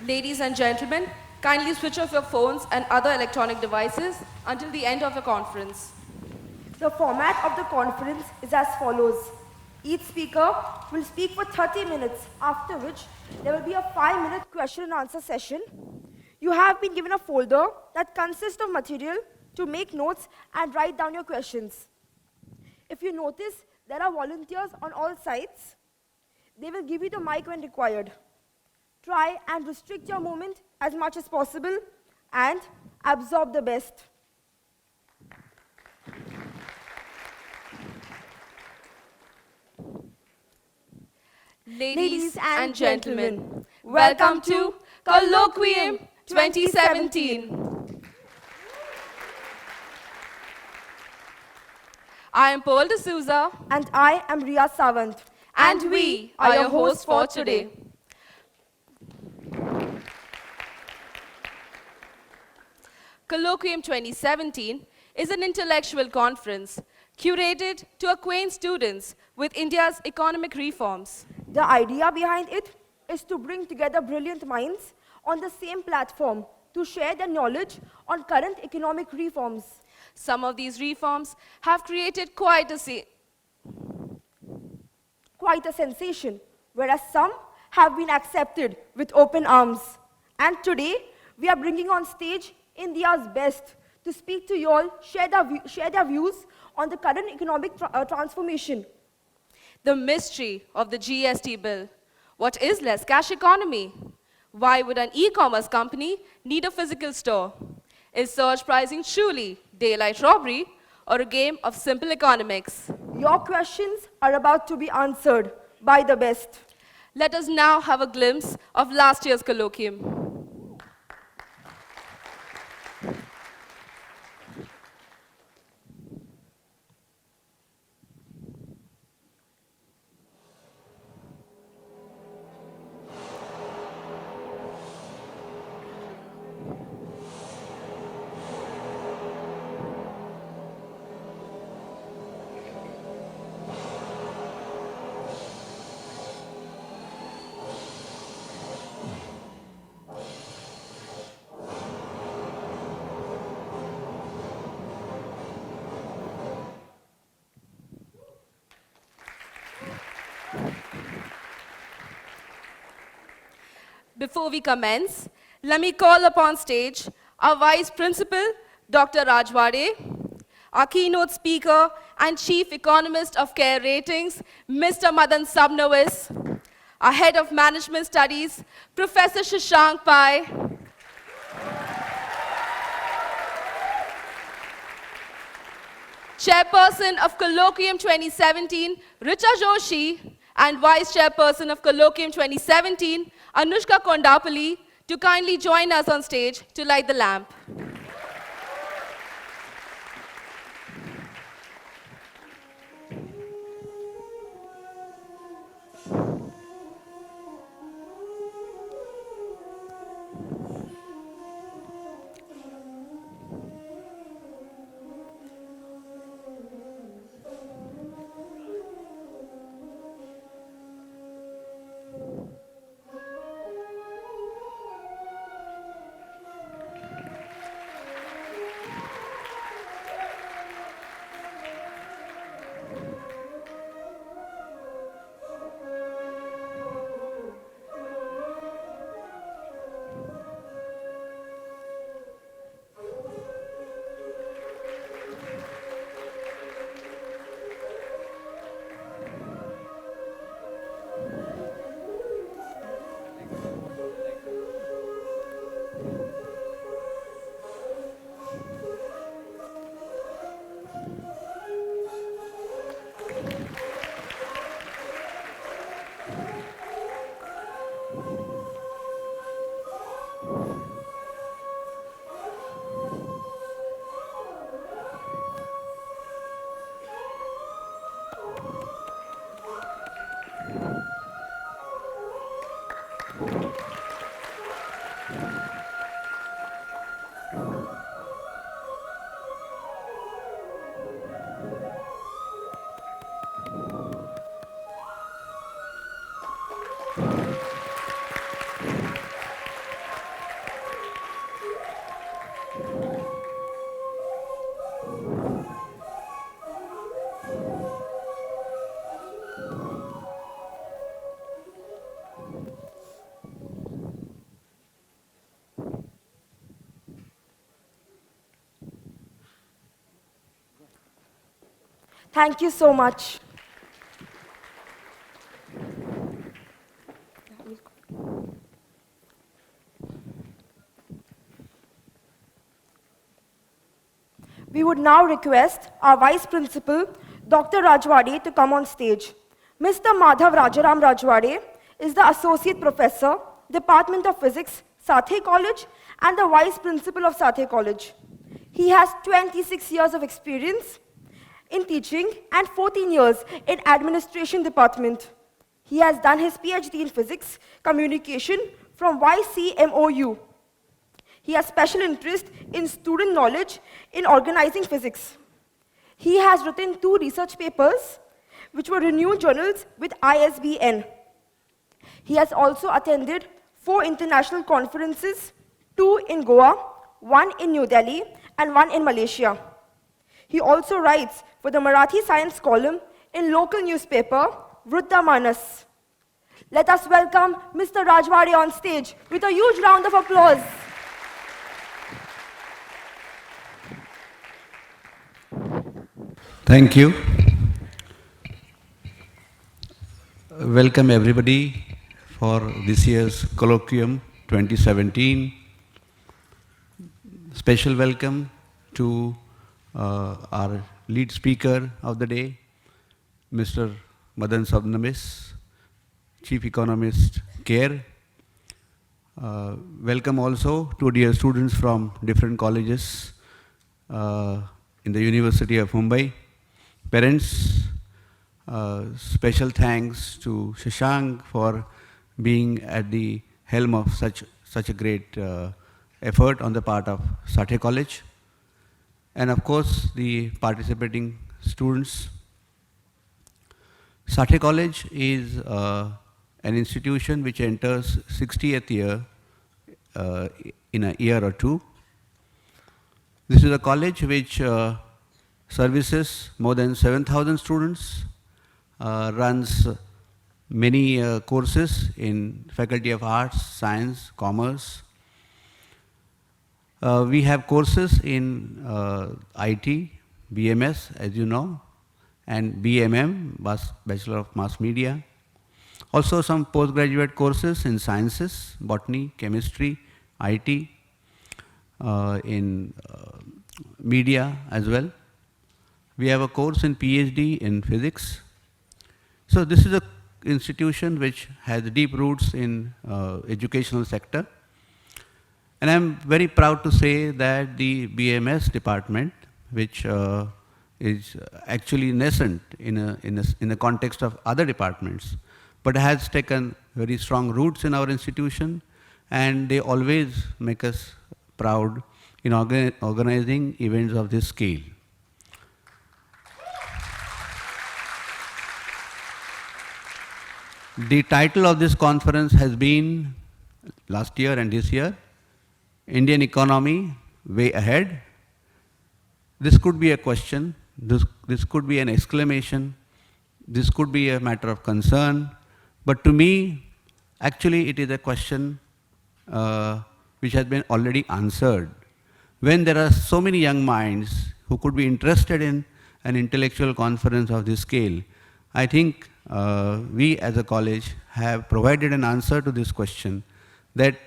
Ladies and gentlemen, kindly switch off your phones and other electronic devices until the end of the conference. The format of the conference is as follows. Each speaker will speak for 30 minutes, after which there will be a 5-minute question and answer session. You have been given a folder that consists of material to make notes and write down your questions. If you notice, there are volunteers on all sides. They will give you the mic when required. Try and restrict your movement as much as possible and absorb the best. Ladies and gentlemen, welcome to Colloquium 2017. I am Pearl D'Souza. And I am Ria Sawant. And we are your hosts for today. Colloquium 2017 is an intellectual conference curated to acquaint students with India's economic reforms. The idea behind it is to bring together brilliant minds on the same platform to share their knowledge on current economic reforms. Some of these reforms have created quite a sensation, whereas some have been accepted with open arms. And today, we are bringing on stage India's best to speak to you all, share their views on the current economic transformation. The mystery of the GST bill. What is less cash economy? Why would an e-commerce company need a physical store? Is surge pricing truly daylight robbery or a game of simple economics? Your questions are about to be answered by the best. Let us now have a glimpse of last year's colloquium. Before we commence, let me call upon stage our Vice Principal, Dr. Rajwade, our keynote speaker and Chief Economist of Care Ratings, Mr. Madan Sabnawis, our Head of Management Studies, Professor Shashank Pai, Chairperson of Colloquium 2017, Richa Joshi, and Vice Chairperson of Colloquium 2017, Anushka Kondapalli, to kindly join us on stage to light the lamp. Thank you so much. We would now request our Vice Principal, Dr. Rajwade, to come on stage. Mr. Madhav Rajaram Rajwade is the Associate Professor, Department of Physics, Sathaye College, and the Vice Principal of Sathaye College. He has 26 years of experience in teaching and 14 years in Administration Department. He has done his PhD in Physics Communication from YCMOU. He has special interest in student knowledge in organizing physics. He has written 2 research papers, which were renowned journals with ISBN. He has also attended 4 international conferences, 2 in Goa, 1 in New Delhi, and 1 in Malaysia. He also writes for the Marathi science column in local newspaper, Vruddha Manas. Let us welcome Mr. Rajwade on stage with a huge round of applause. Thank you. Welcome everybody for this year's Colloquium 2017. Special welcome to our lead speaker of the day, Mr. Madan Sabnamis, Chief Economist, CARE. Welcome also to dear students from different colleges in the University of Mumbai. Parents, special thanks to Shashank for being at the helm of such a great effort on the part of Sathaye College. And of course, the participating students. Sathaye College is an institution which enters 60th year in a year or two. This is a college which services more than 7,000 students, runs many courses in Faculty of Arts, Science, Commerce. We have courses in IT, B.M.S, as you know, and B.M.M, Bachelor of Mass Media. Also some postgraduate courses in sciences, botany, chemistry, IT, in media as well. We have a course in PhD in physics. So this is an institution which has deep roots in educational sector. And I'm very proud to say that the B.M.S department, which is actually nascent in the context of other departments, but has taken very strong roots in our institution, and they always make us proud in organizing events of this scale. The title of this conference has been, last year and this year, Indian Economy Way Ahead. This could be a question, this could be an exclamation, this could be a matter of concern, but to me, actually it is a question which has been already answered. When there are so many young minds who could be interested in an intellectual conference of this scale, I think we as a college have provided an answer to this question, that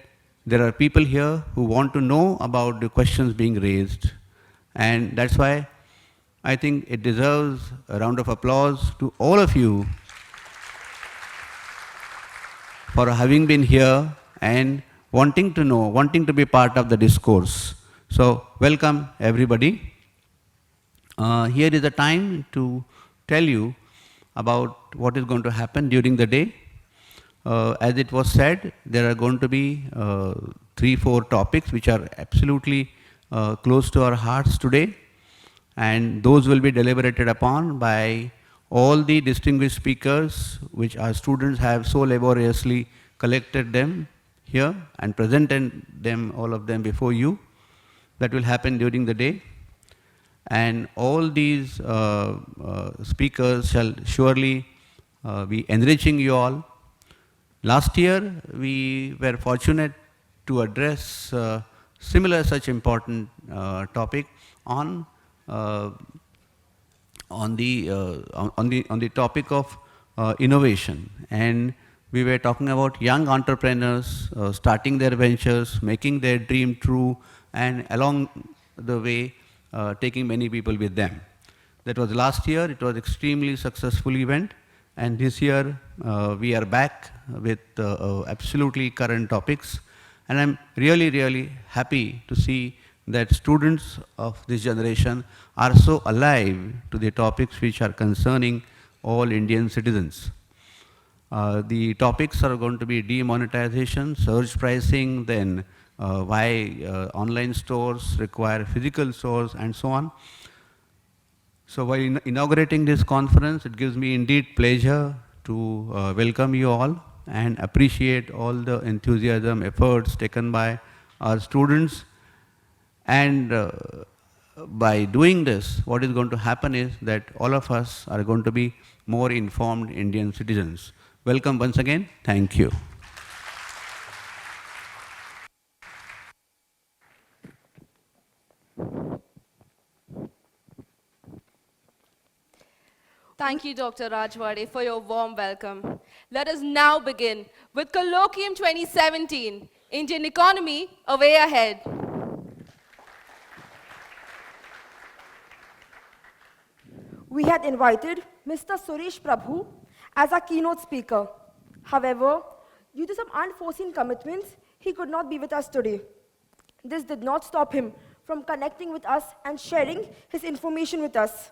there are people here who want to know about the questions being raised, and that's why I think it deserves a round of applause to all of you for having been here and wanting to know, wanting to be part of the discourse. So welcome everybody. Here is a time to tell you about what is going to happen during the day. As it was said, there are going to be 3-4 topics which are absolutely close to our hearts today, and those will be deliberated upon by all the distinguished speakers which our students have so laboriously collected them here and presented them, all of them, before you. That will happen during the day. And all these speakers shall surely be enriching you all. Last year, we were fortunate to address similar such important topic on on the topic of innovation, and we were talking about young entrepreneurs starting their ventures, making their dream true, and along the way taking many people with them. That was last year. It was extremely successful event, and this year we are back with absolutely current topics, and I'm really happy to see that students of this generation are so alive to the topics which are concerning all Indian citizens. The topics are going to be demonetization, surge pricing, then why online stores require physical stores, and so on. So while inaugurating this conference, it gives me indeed pleasure to welcome you all and appreciate all the enthusiasm, efforts taken by our students. And by doing this, what is going to happen is that all of us are going to be more informed Indian citizens. Welcome once again. Thank you. Thank you, Dr. Rajwade, for your warm welcome. Let us now begin with Colloquium 2017, Indian Economy, A Way Ahead. We had invited Mr. Suresh Prabhu as our keynote speaker. However, due to some unforeseen commitments, he could not be with us today. This did not stop him from connecting with us and sharing his information with us.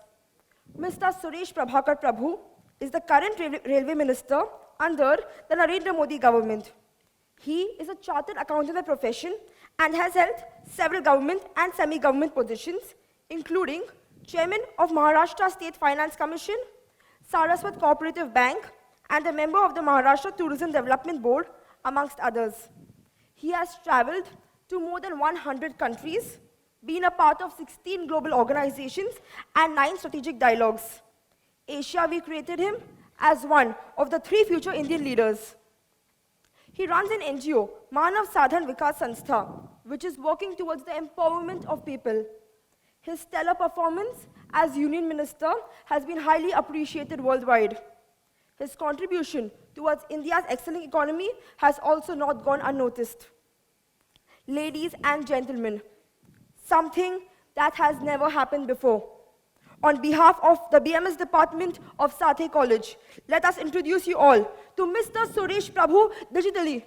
Mr. Suresh Prabhakar Prabhu is the current railway minister under the Narendra Modi government. He is a chartered accountant by profession and has held several government and semi-government positions, including Chairman of Maharashtra State Finance Commission, Saraswat Cooperative Bank, and a member of the Maharashtra Tourism Development Board, amongst others. He has traveled to more than 100 countries, been a part of 16 global organizations and 9 strategic dialogues. Asia Week created him as one of the 3 future Indian leaders. He runs an NGO, Manav Sadhan Vikas Sanstha, which is working towards the empowerment of people. His stellar performance as Union Minister has been highly appreciated worldwide. His contribution towards India's excelling economy has also not gone unnoticed. Ladies and gentlemen, something that has never happened before. On behalf of the B.M.S department of Sathaye College, let us introduce you all to Mr. Suresh Prabhu digitally.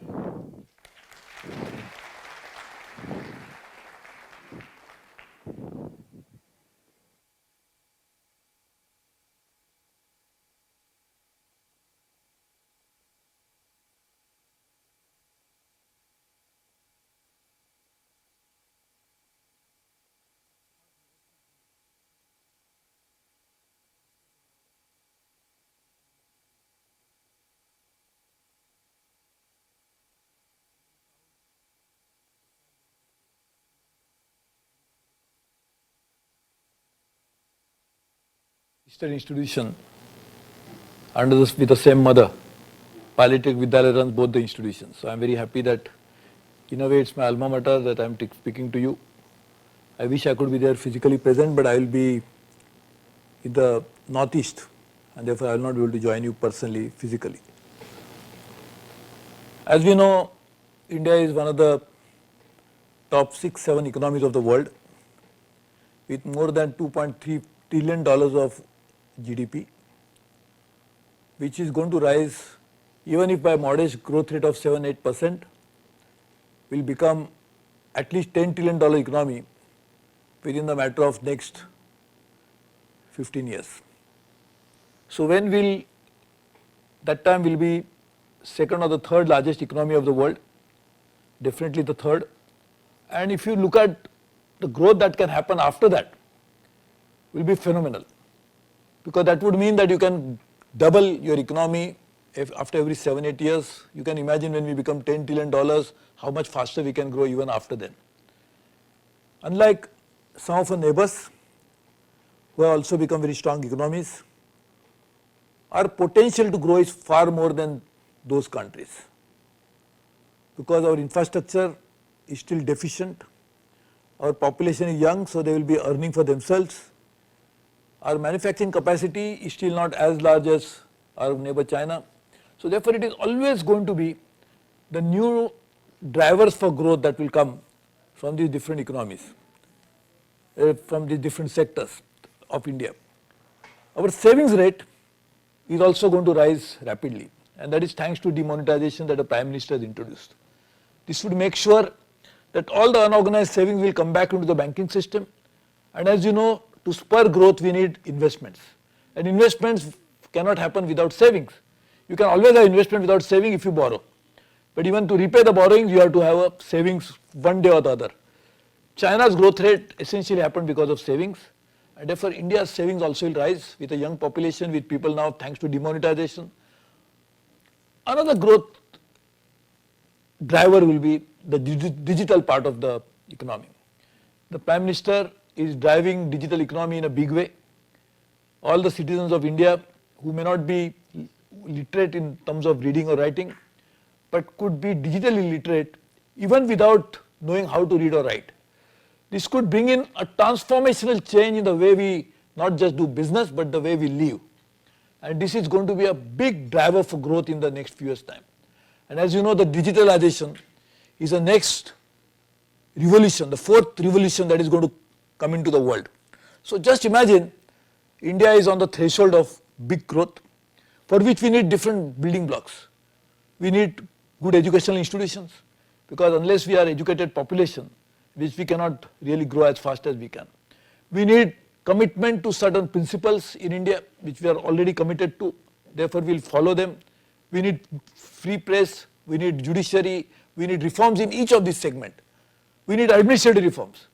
Sister institution with the same mother. Polytechnic Vidyalaya runs both the institutions. So I'm very happy that in a way it's my alma mater that I'm speaking to you. I wish I could be there physically present, but I will be in the northeast and therefore I will not be able to join you personally, physically. As we know, India is one of the top 6-7 economies of the world with more than $2.3 trillion of GDP, which is going to rise, even if by modest growth rate of 7-8%, will become at least $10 trillion economy within the matter of next 15 years. So when will, that time will be second or the third largest economy of the world, definitely the third. And if you look at the growth that can happen after that, will be phenomenal. Because that would mean that you can double your economy after every 7-8 years. You can imagine when we become $10 trillion, how much faster we can grow even after then. Unlike some of our neighbors, who have also become very strong economies, our potential to grow is far more than those countries. Because our infrastructure is still deficient, our population is young, so they will be earning for themselves. Our manufacturing capacity is still not as large as our neighbor China. So therefore it is always going to be the new drivers for growth that will come from these different economies, from these different sectors of India. Our savings rate is also going to rise rapidly, and that is thanks to demonetization that the Prime Minister has introduced. This would make sure that all the unorganized savings will come back into the banking system, and as you know, to spur growth we need investments, and investments cannot happen without savings. You can always have investment without saving if you borrow, but even to repay the borrowings you have to have a savings one day or the other. China's growth rate essentially happened because of savings, and therefore India's savings also will rise with a young population, with people now thanks to demonetization. Another growth driver will be the digital part of the economy. The Prime Minister is driving digital economy in a big way. All the citizens of India who may not be literate in terms of reading or writing, but could be digitally literate even without knowing how to read or write. This could bring in a transformational change in the way we not just do business but the way we live. And this is going to be a big driver for growth in the next few years' time. And as you know, the digitalization is the next revolution, the fourth revolution that is going to come into the world. So just imagine India is on the threshold of big growth, for which we need different building blocks. We need good educational institutions, because unless we are educated population, which we cannot really grow as fast as we can. We need commitment to certain principles in India, which we are already committed to, therefore we will follow them. We need free press, we need judiciary, we need reforms in each of these segments. We need administrative reforms,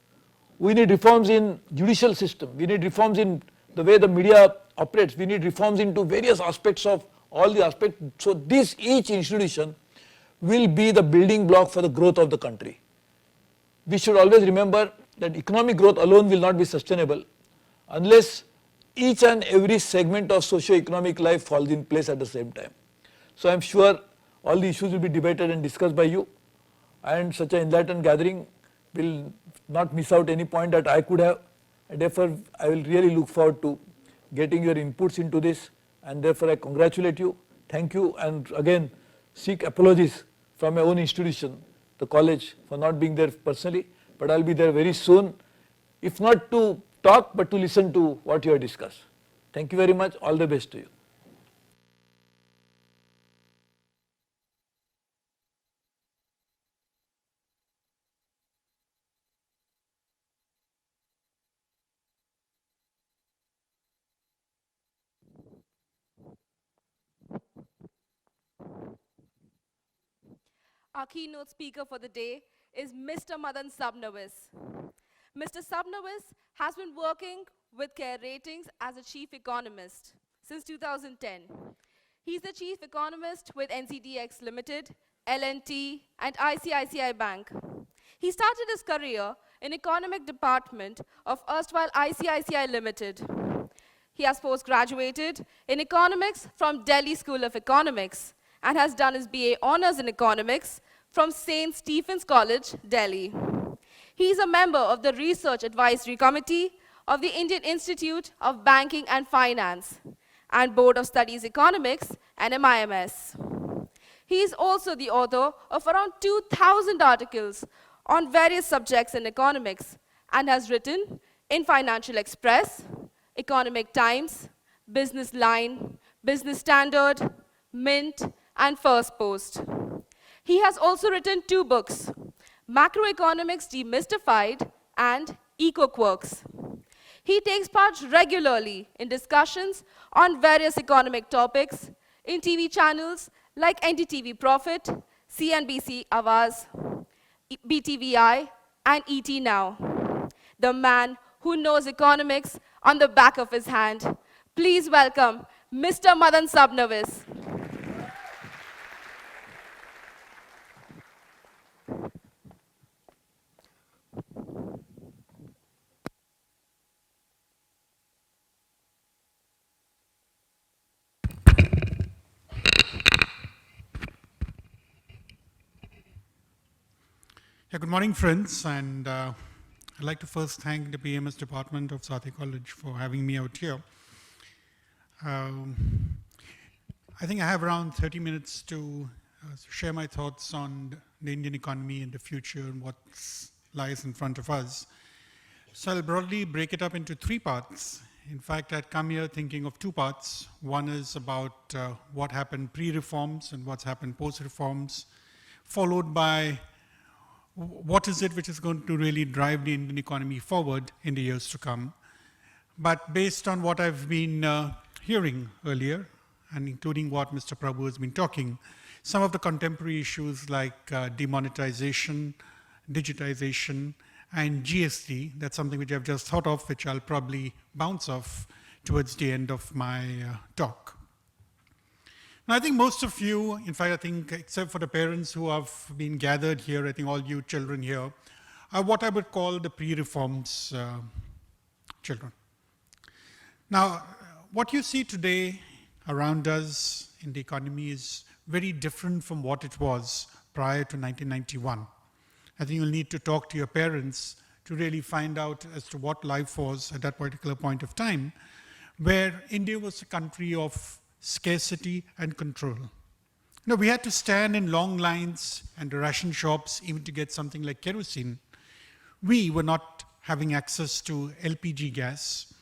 we need reforms in judicial system, we need reforms in the way the media operates, we need reforms into various aspects of all the aspects. So this each institution will be the building block for the growth of the country. We should always remember that economic growth alone will not be sustainable unless each and every segment of socio-economic life falls in place at the same time. So I am sure all the issues will be debated and discussed by you, and such an enlightened gathering will not miss out any point that I could have, and therefore I will really look forward to getting your inputs into this, and therefore I congratulate you, thank you, and again seek apologies from my own institution, the college, for not being there personally, but I will be there very soon, if not to talk but to listen to what you have discussed. Thank you very much, all the best to you. Our keynote speaker for the day is Mr. Madan Sabnawis. Mr. Sabnawis has been working with Care Ratings as a chief economist since 2010. He's the chief economist with NCDX Limited, L&T, and ICICI Bank. He started his career in economic department of erstwhile ICICI Limited. He has postgraduated in economics from Delhi School of Economics and has done his BA Honours in Economics from St. Stephen's College, Delhi. He is a member of the Research Advisory Committee of the Indian Institute of Banking and Finance and Board of Studies Economics and MIMS. He is also the author of around 2,000 articles on various subjects in economics and has written in Financial Express, Economic Times, Business Line, Business Standard, Mint, and First Post. He has also written 2 books, Macroeconomics Demystified and Eco-Quirks. He takes part regularly in discussions on various economic topics in TV channels like NDTV Profit, CNBC Awaz, BTVI, and ET Now. The man who knows economics on the back of his hand. Please welcome Mr. Madan Sabnawis. Yeah, good morning, friends, and I'd like to first thank the B.M.S department of Sathaye College for having me out here. I think I have around 30 minutes to share my thoughts on the Indian economy and the future and what lies in front of us. So I'll broadly break it up into 3 parts. In fact, I'd come here thinking of 2 parts. One is about what happened pre-reforms and what's happened post-reforms, followed by what is it which is going to really drive the Indian economy forward in the years to come. But based on what I've been hearing earlier, and including what Mr. Prabhu has been talking, some of the contemporary issues like demonetization, digitization, and GST, that's something which I've just thought of, which I'll probably bounce off towards the end of my talk. Now, I think most of you, in fact, I think except for the parents who have been gathered here, I think all you children here, are what I would call the pre-reforms children. Now, what you see today around us in the economy is very different from what it was prior to 1991. I think you'll need to talk to your parents to really find out as to what life was at that particular point of time, where India was a country of scarcity and control. Now, we had to stand in long lines and ration shops even to get something like kerosene. We were not having access to LPG gas.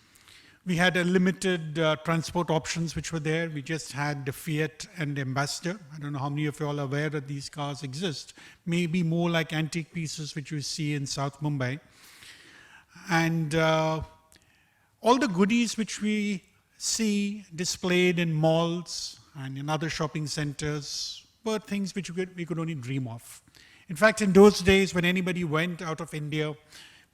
We had a limited transport options which were there. We just had the Fiat and the Ambassador. I don't know how many of you all are aware that these cars exist. Maybe more like antique pieces which you see in South Mumbai. And all the goodies which we see displayed in malls and in other shopping centers were things which we could only dream of. In fact, in those days when anybody went out of India,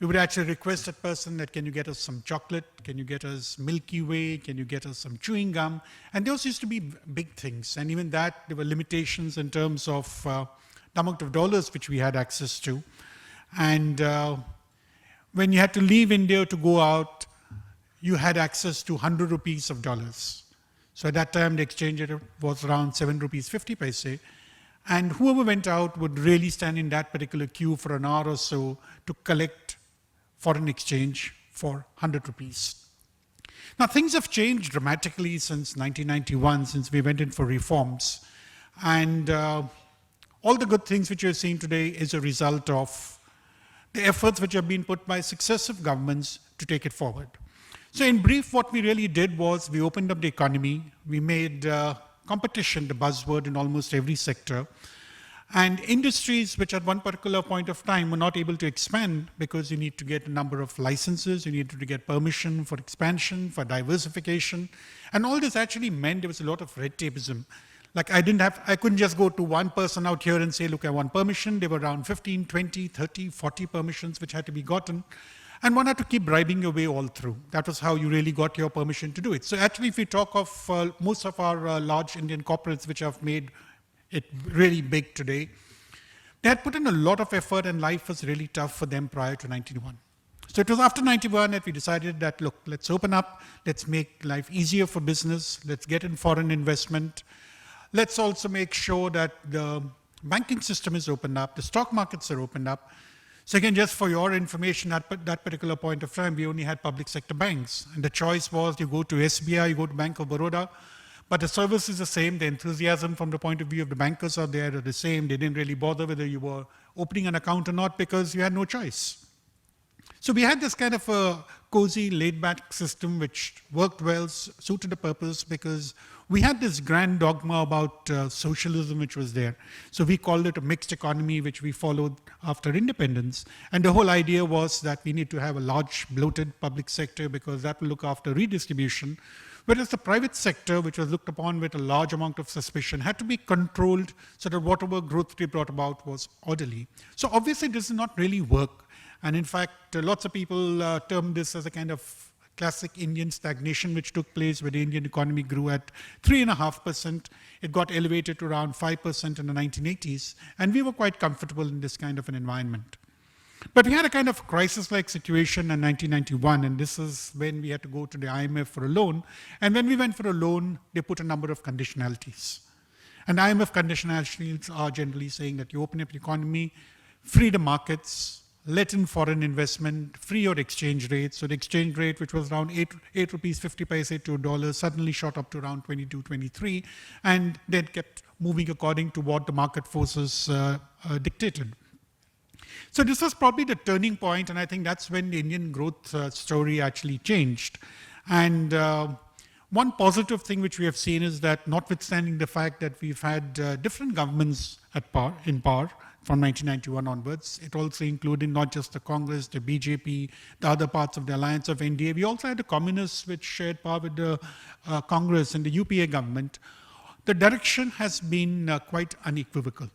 we would actually request that person that, can you get us some chocolate? Can you get us Milky Way? Can you get us some chewing gum? And those used to be big things. And even that, there were limitations in terms of the amount of dollars which we had access to. And when you had to leave India to go out, you had access to 100 rupees of dollars. So at that time, the exchange rate was around 7 rupees 50 paise. And whoever went out would really stand in that particular queue for an hour or so to collect foreign exchange for 100 rupees. Now, things have changed dramatically since 1991, since we went in for reforms. And all the good things which you're seeing today is a result of the efforts which have been put by successive governments to take it forward. So in brief, what we really did was we opened up the economy. We made competition the buzzword in almost every sector. And industries which at one particular point of time were not able to expand because you need to get a number of licenses, you need to get permission for expansion, for diversification. And all this actually meant there was a lot of red tapeism. Like I couldn't just go to one person out here and say, look, I want permission. There were around 15, 20, 30, 40 permissions which had to be gotten. And one had to keep bribing your way all through. That was how you really got your permission to do it. So actually, if we talk of most of our large Indian corporates which have made it really big today, they had put in a lot of effort and life was really tough for them prior to 91. So it was after 91 that we decided that, look, let's open up, let's make life easier for business, let's get in foreign investment. Let's also make sure that the banking system is opened up, the stock markets are opened up. So again, just for your information, at that particular point of time, we only had public sector banks. And the choice was you go to SBI, you go to Bank of Baroda, but the service is the same. The enthusiasm from the point of view of the bankers out there are the same. They didn't really bother whether you were opening an account or not because you had no choice. So we had this kind of a cozy, laid-back system which worked well, suited the purpose because we had this grand dogma about socialism which was there. So we called it a mixed economy which we followed after independence. And the whole idea was that we need to have a large, bloated public sector because that will look after redistribution. Whereas the private sector, which was looked upon with a large amount of suspicion, had to be controlled so that whatever growth they brought about was orderly. So obviously this does not really work. And in fact, lots of people term this as a kind of classic Indian stagnation which took place where the Indian economy grew at 3.5%. It got elevated to around 5% in the 1980s. And we were quite comfortable in this kind of an environment. But we had a kind of crisis-like situation in 1991, and this is when we had to go to the IMF for a loan. And when we went for a loan, they put a number of conditionalities. And IMF conditionalities are generally saying that you open up the economy, free the markets, let in foreign investment, free your exchange rate. So the exchange rate, which was around 8 rupees 50 paise to $1, suddenly shot up to around 22, 23, and then kept moving according to what the market forces dictated. So this was probably the turning point, and I think that's when the Indian growth story actually changed. And one positive thing which we have seen is that, notwithstanding the fact that we've had different governments in power from 1991 onwards, it also included not just the Congress, the BJP, the other parts of the alliance of NDA. We also had the communists which shared power with the Congress and the UPA government. The direction has been quite unequivocal.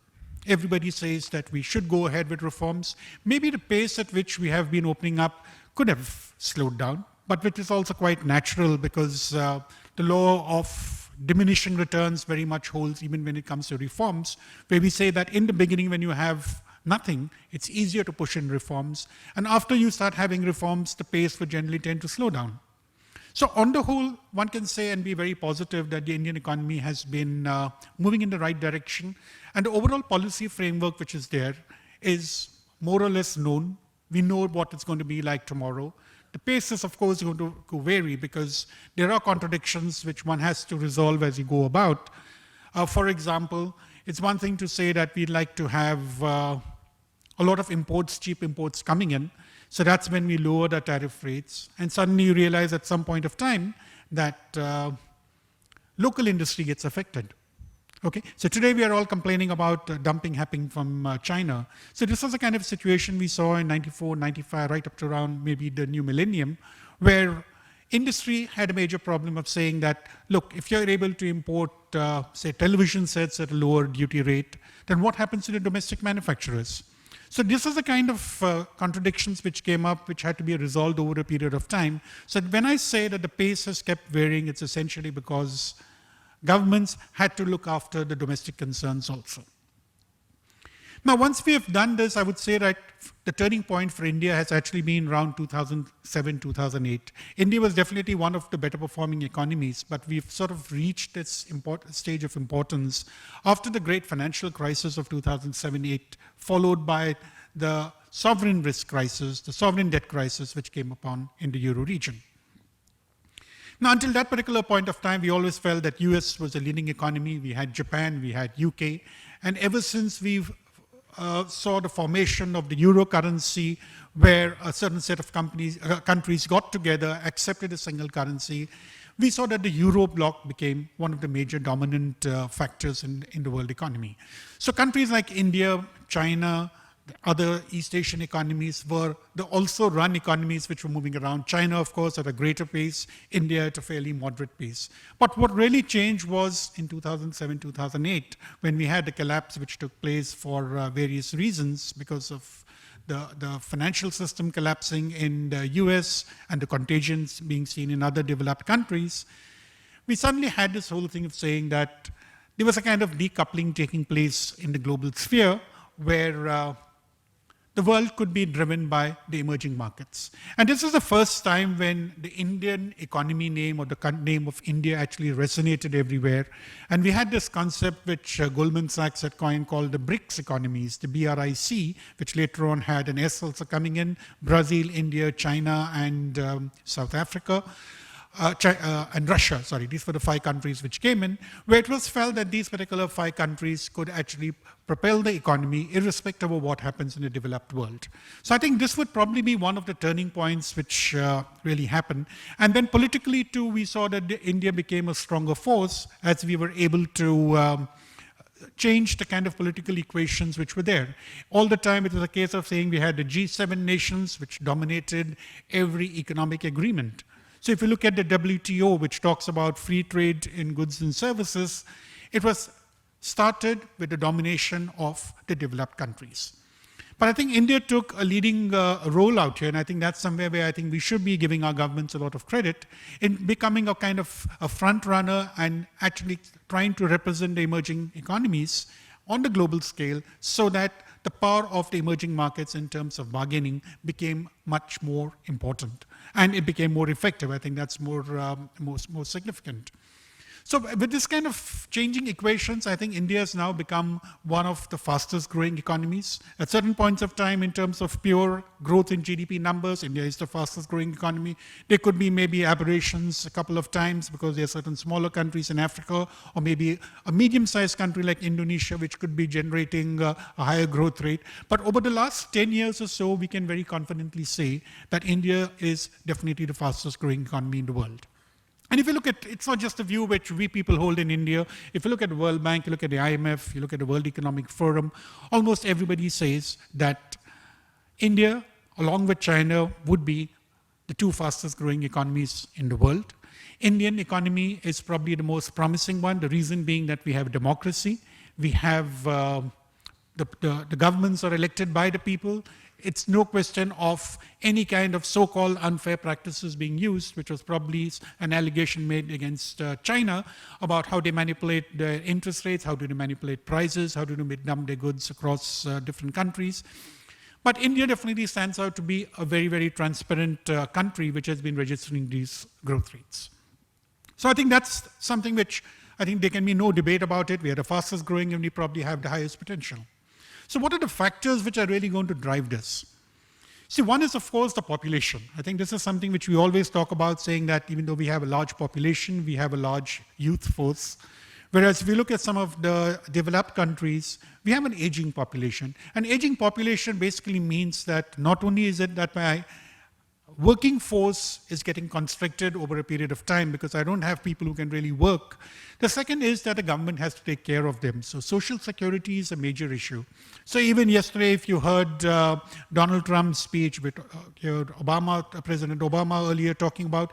Everybody says that we should go ahead with reforms. Maybe the pace at which we have been opening up could have slowed down, but which is also quite natural because the law of diminishing returns very much holds even when it comes to reforms, where we say that in the beginning when you have nothing, it's easier to push in reforms. And after you start having reforms, the pace would generally tend to slow down. So on the whole, one can say and be very positive that the Indian economy has been moving in the right direction. And the overall policy framework which is there is more or less known. We know what it's going to be like tomorrow. The pace is, of course, going to vary because there are contradictions which one has to resolve as you go about. For example, it's one thing to say that we'd like to have a lot of imports, cheap imports coming in. So that's when we lower the tariff rates. And suddenly you realize at some point of time that local industry gets affected. Okay, so today we are all complaining about dumping happening from China. So this was the kind of situation we saw in 94, 95, right up to around maybe the new millennium, where industry had a major problem of saying that, look, if you're able to import, say, television sets at a lower duty rate, then what happens to the domestic manufacturers? So this is the kind of contradictions which came up, which had to be resolved over a period of time. So when I say that the pace has kept varying, it's essentially because governments had to look after the domestic concerns also. Now, once we have done this, I would say that the turning point for India has actually been around 2007, 2008. India was definitely one of the better performing economies, but we've sort of reached this stage of importance after the great financial crisis of 2007-8, followed by the sovereign risk crisis, the sovereign debt crisis, which came upon in the Euro region. Now, until that particular point of time, we always felt that US was a leading economy. We had Japan, we had UK. And ever since we've saw the formation of the euro currency, where a certain set of countries got together, accepted a single currency, we saw that the Euro bloc became one of the major dominant factors in the world economy. So countries like India, China, the other East Asian economies were the also run economies which were moving around. China, of course, at a greater pace, India at a fairly moderate pace. But what really changed was in 2007, 2008, when we had the collapse which took place for various reasons because of the financial system collapsing in the US and the contagions being seen in other developed countries. We suddenly had this whole thing of saying that there was a kind of decoupling taking place in the global sphere where the world could be driven by the emerging markets. And this is the first time when the Indian economy name or the name of India actually resonated everywhere. And we had this concept which Goldman Sachs had coined called the BRICS economies, the BRIC, which later on had an S also coming in, Brazil, India, China, and South Africa. And Russia, sorry, these were the 5 countries which came in, where it was felt that these particular 5 countries could actually propel the economy irrespective of what happens in the developed world. So I think this would probably be one of the turning points which really happened. And then politically too, we saw that India became a stronger force as we were able to change the kind of political equations which were there. All the time it was a case of saying we had the G7 nations which dominated every economic agreement. So if you look at the WTO, which talks about free trade in goods and services, it was started with the domination of the developed countries. But I think India took a leading role out here, and I think that's somewhere where I think we should be giving our governments a lot of credit in becoming a kind of a front runner and actually trying to represent the emerging economies on the global scale so that the power of the emerging markets in terms of bargaining became much more important and it became more effective. I think that's more significant. So with this kind of changing equations, I think India has now become one of the fastest growing economies. At certain points of time, in terms of pure growth in GDP numbers, India is the fastest growing economy. There could be maybe aberrations a couple of times because there are certain smaller countries in Africa, or maybe a medium-sized country like Indonesia, which could be generating a higher growth rate. But over the last 10 years or so, we can very confidently say that India is definitely the fastest growing economy in the world. And if you look at, it's not just a view which we people hold in India. If you look at the World Bank, you look at the IMF, you look at the World Economic Forum, almost everybody says that India, along with China, would be the two fastest growing economies in the world. Indian economy is probably the most promising one, the reason being that we have democracy, we have the governments are elected by the people. It's no question of any kind of so-called unfair practices being used, which was probably an allegation made against China about how they manipulate their interest rates, how do they manipulate prices, how do they dump their goods across different countries. But India definitely stands out to be a very, very transparent country which has been registering these growth rates. So I think that's something which I think there can be no debate about it. We are the fastest growing and we probably have the highest potential. So what are the factors which are really going to drive this? See, one is, of course, the population. I think this is something which we always talk about, saying that even though we have a large population, we have a large youth force. Whereas if we look at some of the developed countries, we have an aging population. An aging population basically means that not only is it that my working force is getting constricted over a period of time because I don't have people who can really work. The second is that the government has to take care of them. So social security is a major issue. So even yesterday, if you heard Donald Trump's speech with President Obama earlier talking about,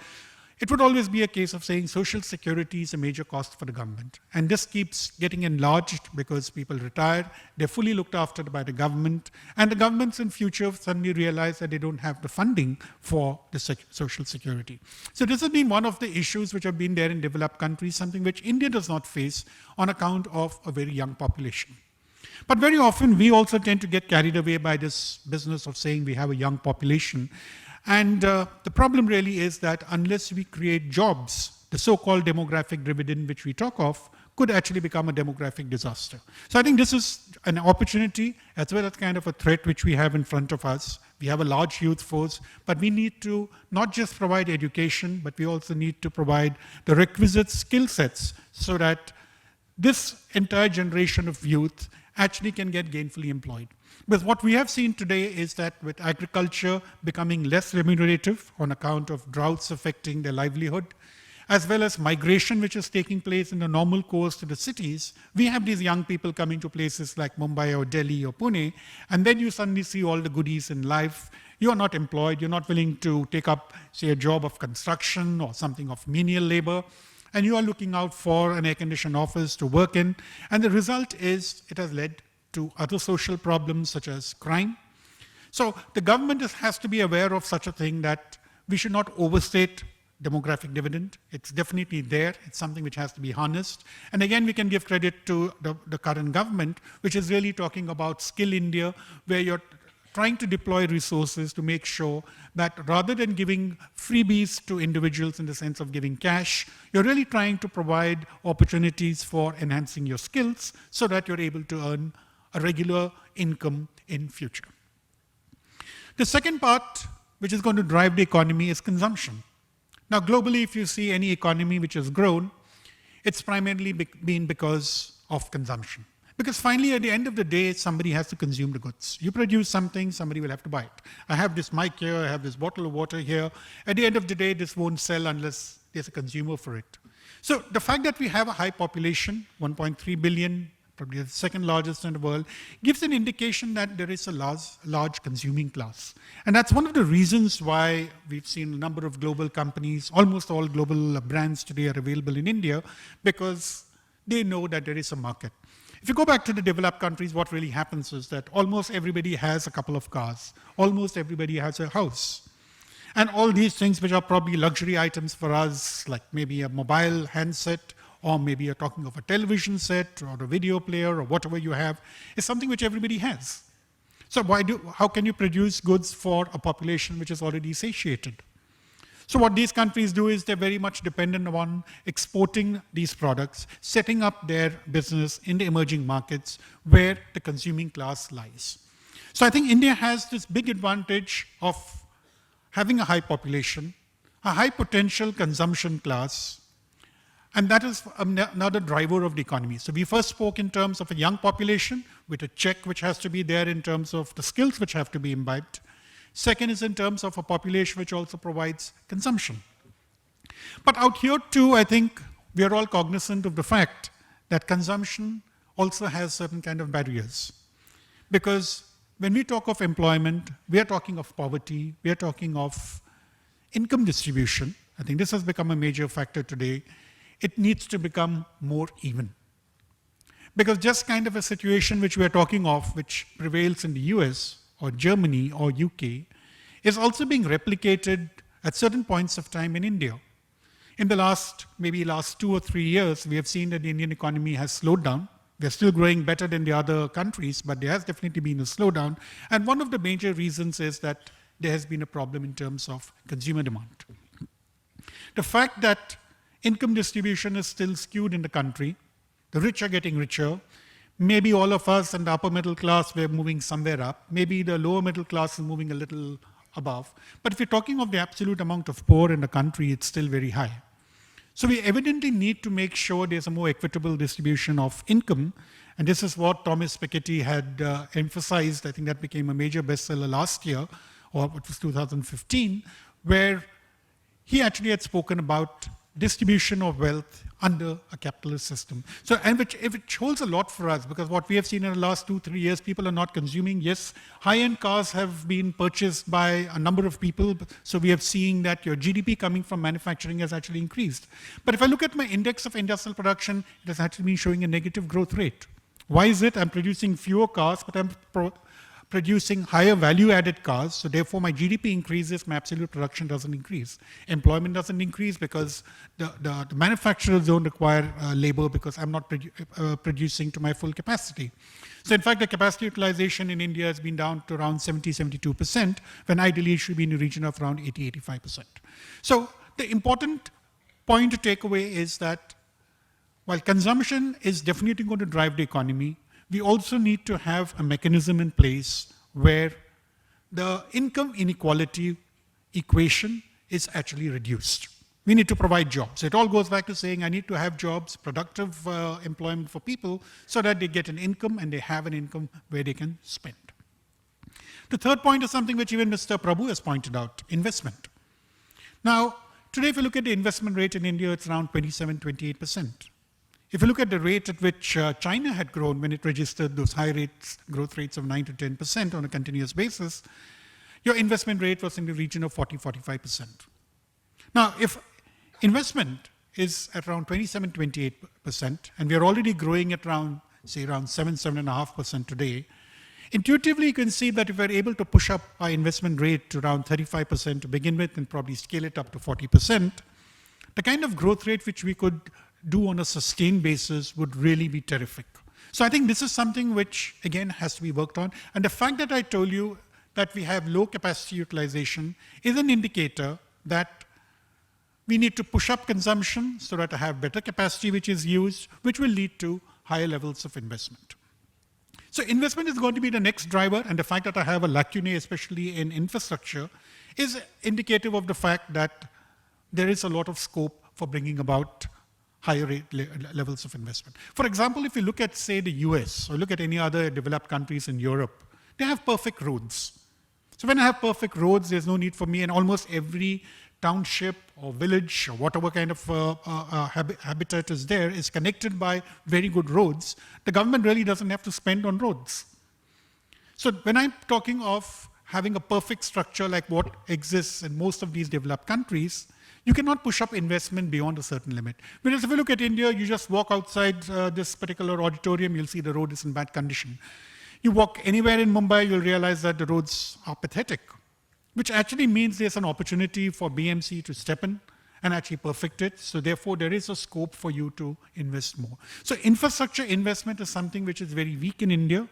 it would always be a case of saying social security is a major cost for the government. And this keeps getting enlarged because people retire, they're fully looked after by the government, and the governments in future suddenly realize that they don't have the funding for the social security. So this has been one of the issues which have been there in developed countries, something which India does not face on account of a very young population. But very often we also tend to get carried away by this business of saying we have a young population. And the problem really is that unless we create jobs, the so-called demographic dividend which we talk of could actually become a demographic disaster. So I think this is an opportunity as well as kind of a threat which we have in front of us. We have a large youth force, but we need to not just provide education, but we also need to provide the requisite skill sets so that this entire generation of youth actually can get gainfully employed. But what we have seen today is that with agriculture becoming less remunerative on account of droughts affecting their livelihood, as well as migration which is taking place in the normal course to the cities, we have these young people coming to places like Mumbai or Delhi or Pune, and then you suddenly see all the goodies in life. You're not employed, you're not willing to take up, say, a job of construction or something of menial labor, and you are looking out for an air-conditioned office to work in, and the result is it has led to other social problems such as crime. So the government has to be aware of such a thing that we should not overstate demographic dividend. It's definitely there. It's something which has to be harnessed. And again, we can give credit to the current government, which is really talking about Skill India, where you're trying to deploy resources to make sure that rather than giving freebies to individuals in the sense of giving cash, you're really trying to provide opportunities for enhancing your skills so that you're able to earn a regular income in future. The second part, which is going to drive the economy, is consumption. Now, globally, if you see any economy which has grown, it's primarily been because of consumption. Because finally, at the end of the day, somebody has to consume the goods. You produce something, somebody will have to buy it. I have this mic here, I have this bottle of water here. At the end of the day, this won't sell unless there's a consumer for it. So the fact that we have a high population, 1.3 billion, probably the second largest in the world, gives an indication that there is a large consuming class. And that's one of the reasons why we've seen a number of global companies, almost all global brands today are available in India, because they know that there is a market. If you go back to the developed countries, what really happens is that almost everybody has a couple of cars. Almost everybody has a house. And all these things which are probably luxury items for us, like maybe a mobile handset, or maybe you're talking of a television set or a video player or whatever you have, is something which everybody has. So how can you produce goods for a population which is already satiated? So what these countries do is they're very much dependent on exporting these products, setting up their business in the emerging markets where the consuming class lies. So I think India has this big advantage of having a high population, a high potential consumption class, and that is another driver of the economy. So we first spoke in terms of a young population with a check which has to be there in terms of the skills which have to be imbibed. Second is in terms of a population which also provides consumption. But out here too, I think we are all cognizant of the fact that consumption also has certain kind of barriers. Because when we talk of employment, we are talking of poverty, we are talking of income distribution. I think this has become a major factor today. It needs to become more even. Because just kind of a situation which we are talking of, which prevails in the US or Germany or UK, is also being replicated at certain points of time in India. In the last 2 or 3 years, we have seen that the Indian economy has slowed down. They're still growing better than the other countries, but there has definitely been a slowdown. And one of the major reasons is that there has been a problem in terms of consumer demand. The fact that income distribution is still skewed in the country, the rich are getting richer, maybe all of us in the upper middle class, we're moving somewhere up, maybe the lower middle class is moving a little above. But if you're talking of the absolute amount of poor in the country, it's still very high. So we evidently need to make sure there's a more equitable distribution of income. And this is what Thomas Piketty had emphasized. I think that became a major bestseller last year, or it was 2015, where he actually had spoken about distribution of wealth under a capitalist system. So, and which holds a lot for us, because what we have seen in the last 2-3 years, people are not consuming. Yes, high-end cars have been purchased by a number of people, so we have seen that your GDP coming from manufacturing has actually increased. But if I look at my index of industrial production, it has actually been showing a negative growth rate. Why is it? I'm producing fewer cars, but I'm producing higher value-added cars, so therefore my GDP increases, my absolute production doesn't increase. Employment doesn't increase because the manufacturers don't require labor because I'm not producing to my full capacity. So in fact, the capacity utilization in India has been down to around 70-72%, when ideally it should be in the region of around 80-85%. So the important point to take away is that while consumption is definitely going to drive the economy, we also need to have a mechanism in place where the income inequality equation is actually reduced. We need to provide jobs. It all goes back to saying I need to have jobs, productive employment for people, so that they get an income and they have an income where they can spend. The third point is something which even Mr. Prabhu has pointed out, investment. Now, today if you look at the investment rate in India, it's around 27-28%. If you look at the rate at which China had grown when it registered those high rates, growth rates of 9-10% on a continuous basis, your investment rate was in the region of 40-45%. Now, if investment is at around 27-28%, and we are already growing at around, say, around 7-7.5% today, intuitively you can see that if we're able to push up our investment rate to around 35% to begin with and probably scale it up to 40%, the kind of growth rate which we could do on a sustained basis would really be terrific. So I think this is something which, again, has to be worked on. And the fact that I told you that we have low capacity utilization is an indicator that we need to push up consumption so that I have better capacity which is used, which will lead to higher levels of investment. So investment is going to be the next driver, and the fact that I have a lacunae, especially in infrastructure, is indicative of the fact that there is a lot of scope for bringing about higher levels of investment. For example, if you look at, say, the US, or look at any other developed countries in Europe, they have perfect roads. So when I have perfect roads, there's no need for me, and almost every township or village or whatever kind of habitat is there is connected by very good roads. The government really doesn't have to spend on roads. So when I'm talking of having a perfect structure like what exists in most of these developed countries, you cannot push up investment beyond a certain limit. Whereas if you look at India, you just walk outside this particular auditorium, you'll see the road is in bad condition. You walk anywhere in Mumbai, you'll realize that the roads are pathetic, which actually means there's an opportunity for BMC to step in and actually perfect it. So therefore, there is a scope for you to invest more. So infrastructure investment is something which is very weak in India.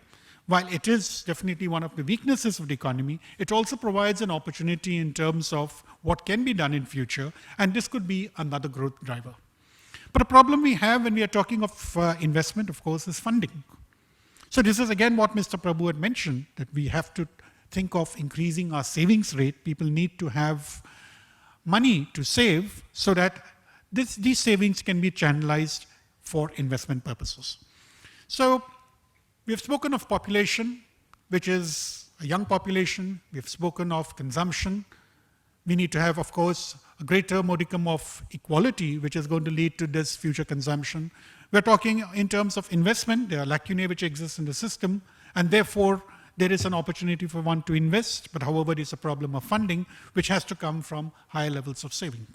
while it is definitely one of the weaknesses of the economy, it also provides an opportunity in terms of what can be done in future, and this could be another growth driver. But a problem we have when we are talking of investment, of course, is funding. So this is again what Mr. Prabhu had mentioned, that we have to think of increasing our savings rate. People need to have money to save so that these savings can be channelized for investment purposes. So we have spoken of population, which is a young population. We have spoken of consumption. We need to have, of course, a greater modicum of equality, which is going to lead to this future consumption. We're talking in terms of investment. There are lacunae which exist in the system, and therefore there is an opportunity for one to invest, but however, there's a problem of funding, which has to come from higher levels of saving.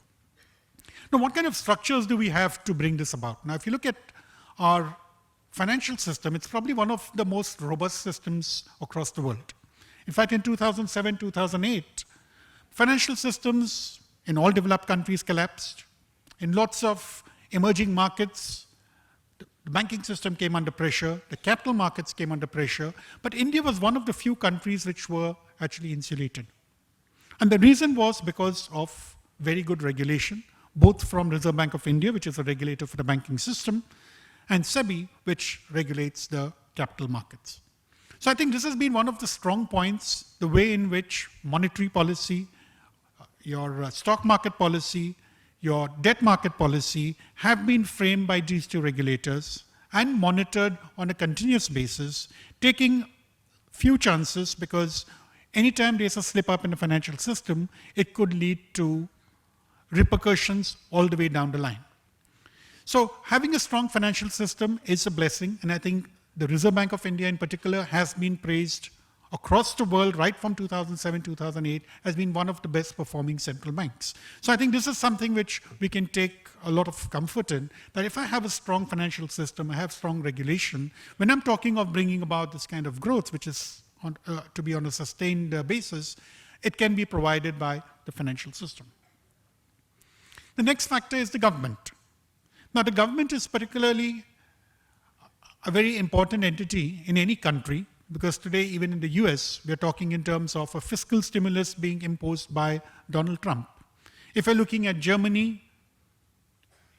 Now, what kind of structures do we have to bring this about? Now, if you look at our financial system, it's probably one of the most robust systems across the world. In fact, in 2007, 2008, financial systems in all developed countries collapsed. In lots of emerging markets, the banking system came under pressure, the capital markets came under pressure, but India was one of the few countries which were actually insulated. And the reason was because of very good regulation, both from Reserve Bank of India, which is a regulator for the banking system, and SEBI, which regulates the capital markets. So I think this has been one of the strong points, the way in which monetary policy, your stock market policy, your debt market policy have been framed by these two regulators and monitored on a continuous basis, taking few chances, because anytime there's a slip up in the financial system, it could lead to repercussions all the way down the line. So having a strong financial system is a blessing, and I think the Reserve Bank of India in particular has been praised across the world right from 2007, 2008 as being one of the best performing central banks. So I think this is something which we can take a lot of comfort in, that if I have a strong financial system, I have strong regulation, when I'm talking of bringing about this kind of growth, which is to be on a sustained basis, it can be provided by the financial system. The next factor is the government. Now, the government is particularly a very important entity in any country, because today, even in the US, we're talking in terms of a fiscal stimulus being imposed by Donald Trump. If you're looking at Germany,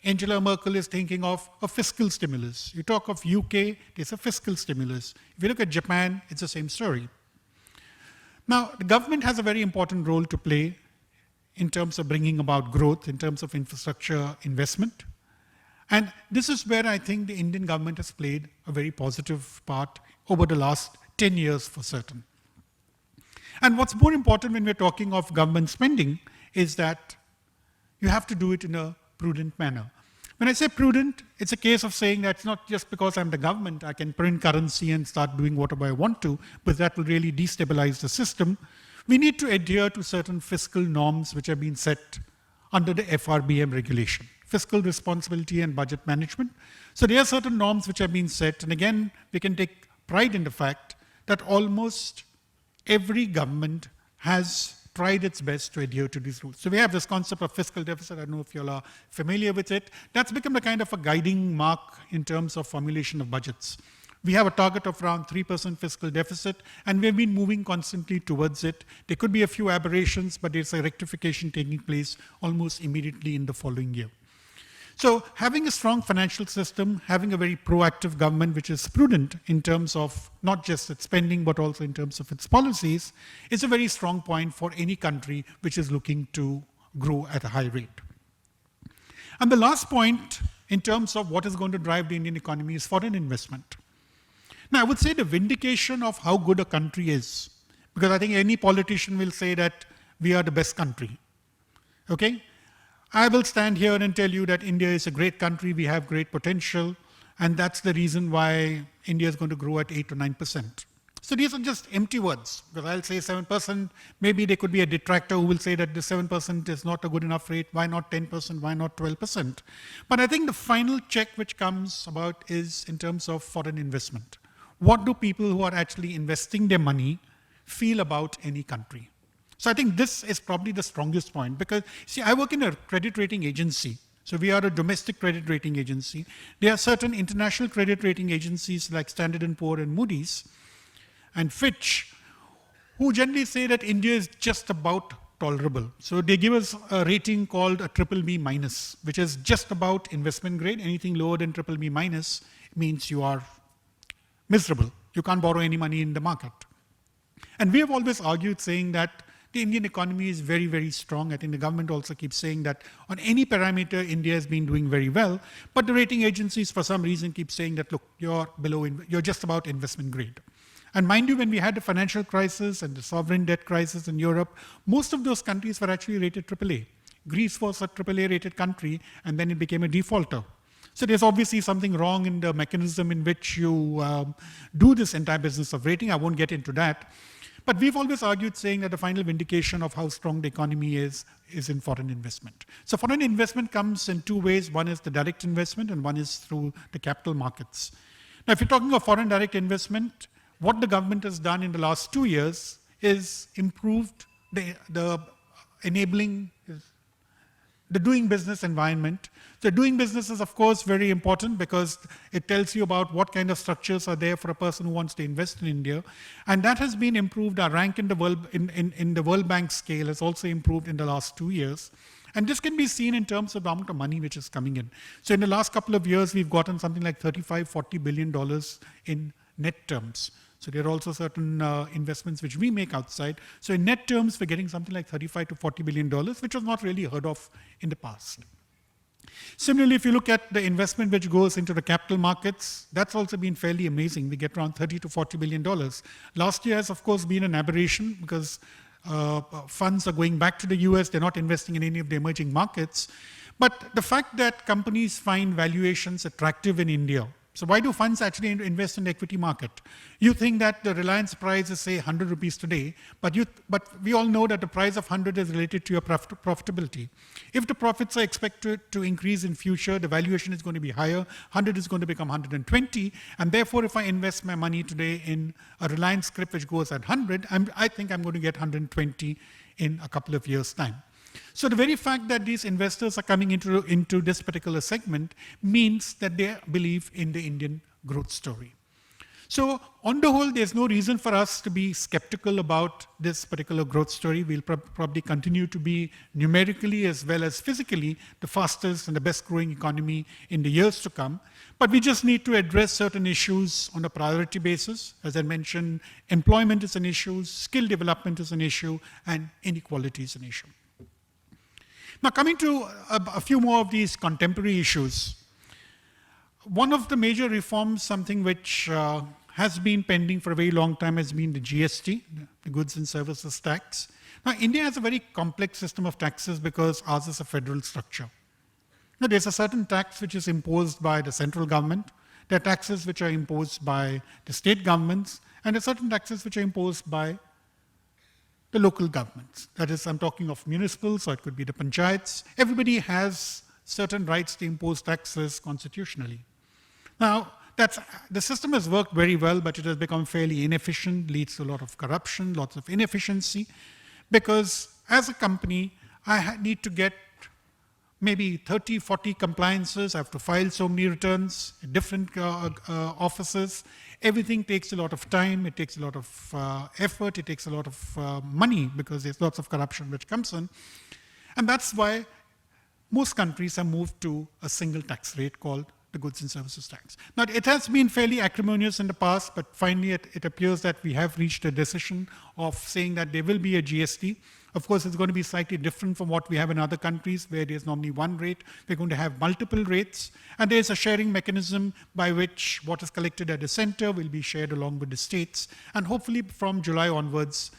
Angela Merkel is thinking of a fiscal stimulus. You talk of UK, there's a fiscal stimulus. If you look at Japan, it's the same story. Now, the government has a very important role to play in terms of bringing about growth, in terms of infrastructure investment. And this is where I think the Indian government has played a very positive part over the last 10 years for certain. And what's more important when we're talking of government spending is that you have to do it in a prudent manner. When I say prudent, it's a case of saying that it's not just because I'm the government, I can print currency and start doing whatever I want to, but that will really destabilize the system. We need to adhere to certain fiscal norms which have been set under the FRBM regulation, fiscal responsibility and budget management. So there are certain norms which have been set, and again, we can take pride in the fact that almost every government has tried its best to adhere to these rules. So we have this concept of fiscal deficit. I don't know if you all are familiar with it. That's become a kind of a guiding mark in terms of formulation of budgets. We have a target of around 3% fiscal deficit, and we've been moving constantly towards it. There could be a few aberrations, but there's a rectification taking place almost immediately in the following year. So having a strong financial system, having a very proactive government which is prudent in terms of not just its spending, but also in terms of its policies, is a very strong point for any country which is looking to grow at a high rate. And the last point in terms of what is going to drive the Indian economy is foreign investment. Now, I would say the vindication of how good a country is, because I think any politician will say that we are the best country. Okay? I will stand here and tell you that India is a great country, we have great potential, and that's the reason why India is going to grow at 8 to 9%. So these are just empty words, because I'll say 7%, maybe there could be a detractor who will say that the 7% is not a good enough rate, why not 10%, why not 12%? But I think the final check which comes about is in terms of foreign investment. What do people who are actually investing their money feel about any country? So I think this is probably the strongest point, because, see, I work in a credit rating agency. So we are a domestic credit rating agency. There are certain international credit rating agencies like Standard & Poor and Moody's. and Fitch, who generally say that India is just about tolerable. So they give us a rating called a BBB minus, which is just about investment grade. Anything lower than BBB minus means you are miserable. You can't borrow any money in the market. And we have always argued saying that the Indian economy is very, very strong. I think the government also keeps saying that on any parameter, India has been doing very well. But the rating agencies, for some reason, keep saying that, look, you're just about investment grade. And mind you, when we had the financial crisis and the sovereign debt crisis in Europe, most of those countries were actually rated AAA. Greece was a AAA rated country, and then it became a defaulter. So there's obviously something wrong in the mechanism in which you do this entire business of rating. I won't get into that. But we've always argued saying that the final vindication of how strong the economy is in foreign investment. So foreign investment comes in two ways. One is the direct investment and one is through the capital markets. Now, if you're talking of foreign direct investment, what the government has done in the last 2 years is improved the enabling, the doing business environment. So doing business is, of course, very important because it tells you about what kind of structures are there for a person who wants to invest in India. And that has been improved. Our rank in the World, in the World Bank scale has also improved in the last 2 years. And this can be seen in terms of the amount of money which is coming in. So in the last couple of years, we've gotten something like $35–40 billion in net terms. So there are also certain investments which we make outside. So in net terms, we're getting something like $35–40 billion, which was not really heard of in the past. Similarly, if you look at the investment which goes into the capital markets, that's also been fairly amazing. We get around $30–40 billion. Last year has, of course, been an aberration because funds are going back to the US. They're not investing in any of the emerging markets. But the fact that companies find valuations attractive in India. So why do funds actually invest in the equity market? You think that the Reliance price is, say, 100 rupees today, but we all know that the price of 100 is related to your profitability. If the profits are expected to increase in future, the valuation is going to be higher, 100 is going to become 120, and therefore if I invest my money today in a Reliance scrip which goes at 100, I think I'm going to get 120 in a couple of years' time. So the very fact that these investors are coming into this particular segment means that they believe in the Indian growth story. So on the whole, there's no reason for us to be skeptical about this particular growth story. We'll probably continue to be numerically as well as physically the fastest and the best growing economy in the years to come. But we just need to address certain issues on a priority basis. As I mentioned, employment is an issue, skill development is an issue, and inequality is an issue. Now, coming to a few more of these contemporary issues, one of the major reforms, something which has been pending for a very long time, has been the GST, the Goods and Services Tax. Now, India has a very complex system of taxes because ours is a federal structure. Now, there's a certain tax which is imposed by the central government. There are taxes which are imposed by the state governments, and there are certain taxes which are imposed by the local governments. That is, I'm talking of municipals, or it could be the panchayats. Everybody has certain rights to impose taxes constitutionally. Now, the system has worked very well, but it has become fairly inefficient, leads to a lot of corruption, lots of inefficiency, because as a company, I need to get maybe 30, 40 compliances. I have to file so many returns in different offices. Everything takes a lot of time. It takes a lot of effort. It takes a lot of money because there's lots of corruption which comes in. And that's why most countries have moved to a single tax rate called the Goods and Services Tax. Now, it has been fairly acrimonious in the past, but finally it appears that we have reached a decision of saying that there will be a GST. Of course, it's going to be slightly different from what we have in other countries where there's normally one rate. We're going to have multiple rates. And there's a sharing mechanism by which what is collected at the center will be shared along with the states. And hopefully from July onwards,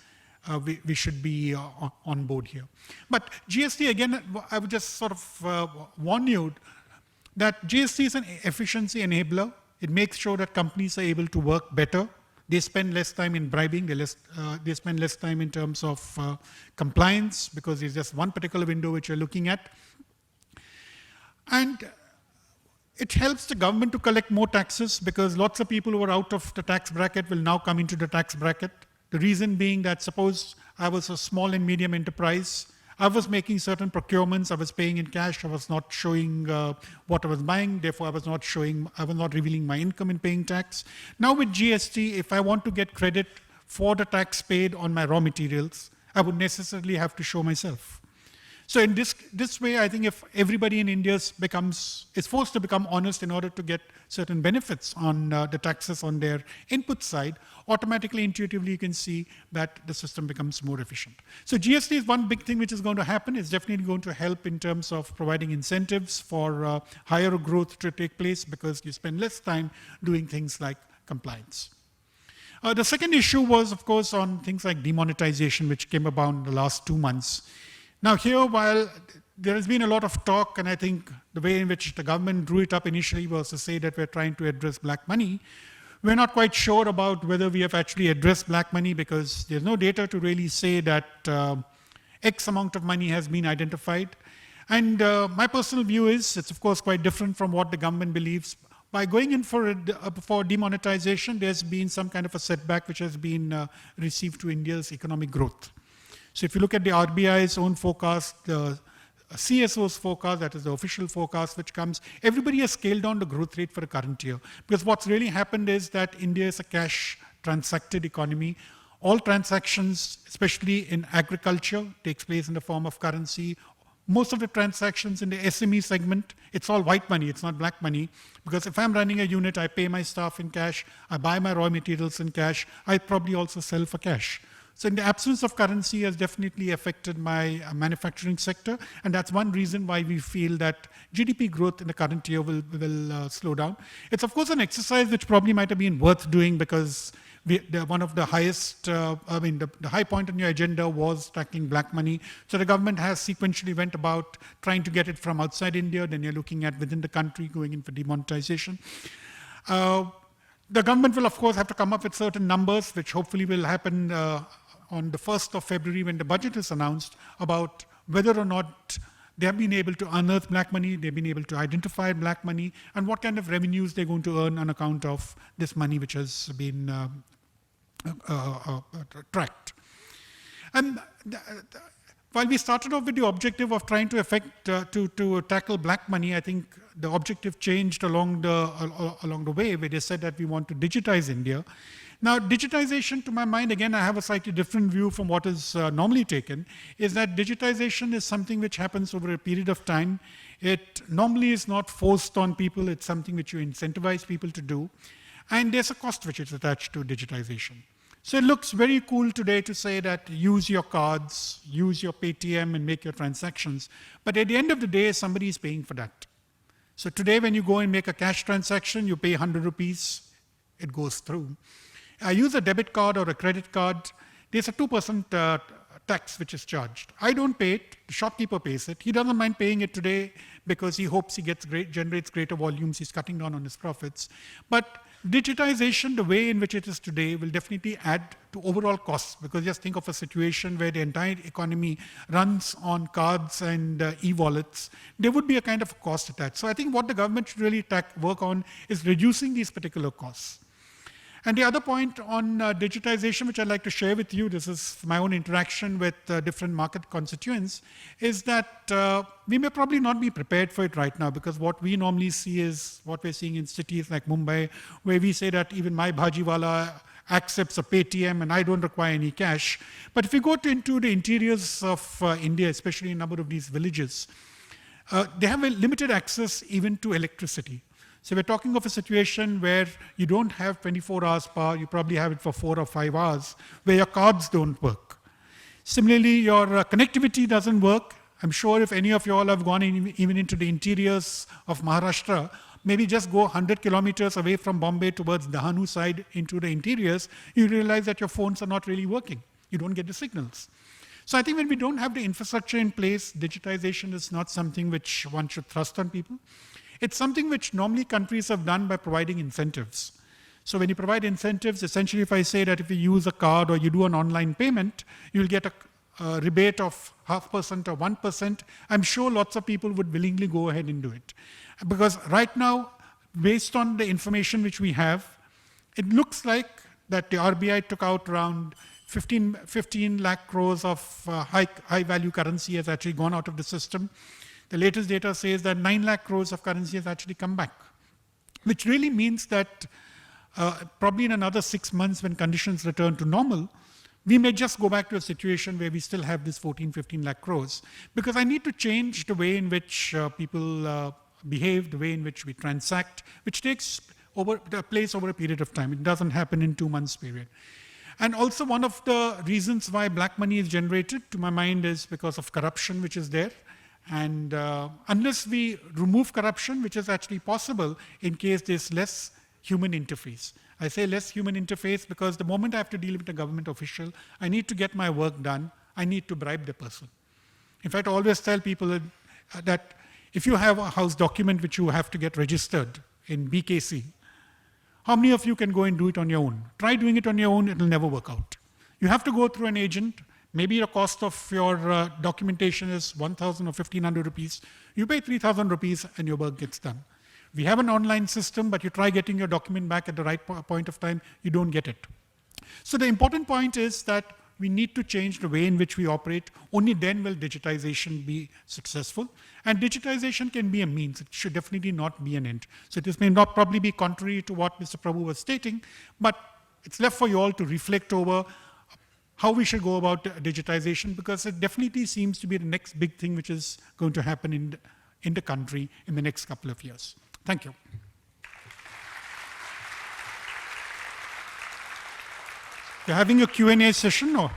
we should be on board here. But GST, again, I would just sort of warn you that GST is an efficiency enabler. It makes sure that companies are able to work better. They spend less time in bribing, they spend less time in terms of compliance because there's just one particular window which you're looking at. And it helps the government to collect more taxes because lots of people who are out of the tax bracket will now come into the tax bracket. The reason being that suppose I was a small and medium enterprise, I was making certain procurements, I was paying in cash, I was not showing what I was buying, therefore I was not revealing my income in paying tax. Now with GST, if I want to get credit for the tax paid on my raw materials, I would necessarily have to show myself. So in this way, I think if everybody in India is forced to become honest in order to get certain benefits on the taxes on their input side, automatically, intuitively, you can see that the system becomes more efficient. So GST is one big thing which is going to happen. It's definitely going to help in terms of providing incentives for higher growth to take place because you spend less time doing things like compliance. The second issue was, of course, on things like demonetization, which came about in the last 2 months. Now here, while there has been a lot of talk, and I think the way in which the government drew it up initially was to say that we're trying to address black money, we're not quite sure about whether we have actually addressed black money because there's no data to really say that X amount of money has been identified. And my personal view is, it's of course quite different from what the government believes. By going in for demonetization, there's been some kind of a setback which has been received to India's economic growth. So if you look at the RBI's own forecast, the CSO's forecast, that is the official forecast which comes, everybody has scaled down the growth rate for the current year. Because what's really happened is that India is a cash transacted economy. All transactions, especially in agriculture, takes place in the form of currency. Most of the transactions in the SME segment, it's all white money, it's not black money. Because if I'm running a unit, I pay my staff in cash, I buy my raw materials in cash, I probably also sell for cash. So in the absence of currency has definitely affected my manufacturing sector, and that's one reason why we feel that GDP growth in the current year will slow down. It's of course an exercise which probably might have been worth doing because one of the highest, the high point on your agenda was tackling black money. So the government has sequentially went about trying to get it from outside India, then you're looking at within the country going in for demonetization. The government will of course have to come up with certain numbers, which hopefully will happen on the 1st of February when the budget is announced about whether or not they have been able to unearth black money, they've been able to identify black money, and what kind of revenues they're going to earn on account of this money which has been tracked. And while we started off with the objective of trying to to tackle black money, I think the objective changed along the way where they said that we want to digitize India. Now, digitization, to my mind, again, I have a slightly different view from what is normally taken, is that digitization is something which happens over a period of time. It normally is not forced on people. It's something which you incentivize people to do. And there's a cost which is attached to digitization. So it looks very cool today to say that use your cards, use your Paytm and make your transactions. But at the end of the day, somebody is paying for that. So today when you go and make a cash transaction, you pay 100 rupees, it goes through. I use a debit card or a credit card, there's a 2% tax which is charged. I don't pay it, the shopkeeper pays it. He doesn't mind paying it today because he hopes he generates greater volumes, he's cutting down on his profits. But digitization, the way in which it is today, will definitely add to overall costs, because just think of a situation where the entire economy runs on cards and e-wallets. There would be a kind of cost attached. So I think what the government should really work on is reducing these particular costs. And the other point on digitization, which I'd like to share with you, this is my own interaction with different market constituents, is that we may probably not be prepared for it right now, because what we normally see is what we're seeing in cities like Mumbai, where we say that even my bhajiwala accepts a Paytm and I don't require any cash. But if you go into the interiors of India, especially in a number of these villages, they have a limited access even to electricity. So we're talking of a situation where you don't have 24 hours power, you probably have it for 4 or 5 hours, where your cards don't work. Similarly, your connectivity doesn't work. I'm sure if any of you all have gone even into the interiors of Maharashtra, maybe just go 100 kilometers away from Bombay towards Dahanu side into the interiors, you realize that your phones are not really working. You don't get the signals. So I think when we don't have the infrastructure in place, digitization is not something which one should thrust on people. It's something which normally countries have done by providing incentives. So when you provide incentives, essentially if I say that if you use a card or you do an online payment, you'll get a rebate of 0.5% or 1%, I'm sure lots of people would willingly go ahead and do it. Because right now, based on the information which we have, it looks like that the RBI took out around 15 lakh crores of high value currency has actually gone out of the system. The latest data says that 9 lakh crores of currency has actually come back, which really means that probably in another 6 months when conditions return to normal, we may just go back to a situation where we still have this 14, 15 lakh crores. Because I need to change the way in which people behave, the way in which we transact, which takes place over a period of time. It doesn't happen in 2 months period. And also one of the reasons why black money is generated, to my mind, is because of corruption which is there. And unless we remove corruption, which is actually possible in case there's less human interface. I say less human interface because the moment I have to deal with a government official, I need to get my work done. I need to bribe the person. In fact, I always tell people that if you have a house document which you have to get registered in BKC, how many of you can go and do it on your own? Try doing it on your own, it will never work out. You have to go through an agent. Maybe the cost of your documentation is 1,000 or 1,500 rupees. You pay 3,000 rupees and your work gets done. We have an online system, but you try getting your document back at the right point of time, you don't get it. So the important point is that we need to change the way in which we operate. Only then will digitization be successful. And digitization can be a means. It should definitely not be an end. So this may not probably be contrary to what Mr. Prabhu was stating, but it's left for you all to reflect over how we should go about digitization, because it definitely seems to be the next big thing which is going to happen in the country in the next couple of years. Thank you. You're having a Q&A session, or?